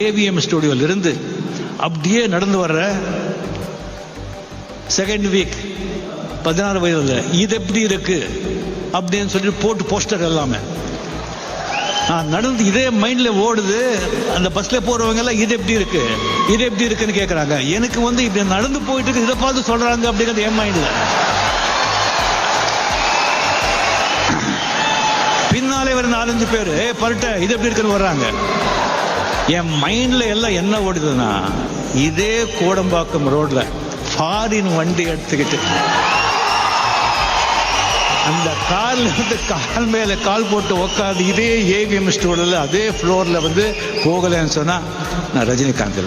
AVM ஸ்டுடியோல இருந்து அப்படியே நடந்து வர்ற செகண்ட் வீக் 16 வயதுல இது எப்படி இருக்கு அப்படின்னு சொல்லி போட்டு போஸ்டர் எல்லாமே நடந்து இதே மைண்ட்ல ஓடுது. அந்த பஸ்ல போறவங்க எல்லாம் இது எப்படி இருக்கு இது எப்படி இருக்குன்னு கேட்கறாங்க. எனக்கு வந்து இப்படி நடந்து போயிட்டு இருக்கு, இதை பார்த்து சொல்றாங்க அப்படிங்கிறது என் மைண்ட்ல. பின்னாலே வர 4-5 பேர் பருட்ட இது எப்படி இருக்குன்னு வர்றாங்க. என் மைண்ட்ல எல்லாம் என்ன ஓடுதுன்னா, இதே கோடம்பாக்கம் ரோட்ல ஃபாரின் வண்டி எடுத்துக்கிட்டு அந்த கார்ல வந்து கால் மேல கால் போட்டு உட்காந்து இதே ஏவிஎம் ஸ்டோர்ல அதே ஃப்ளோர்ல வந்து போகலன்னு சொன்னா நான் ரஜினிகாந்த்.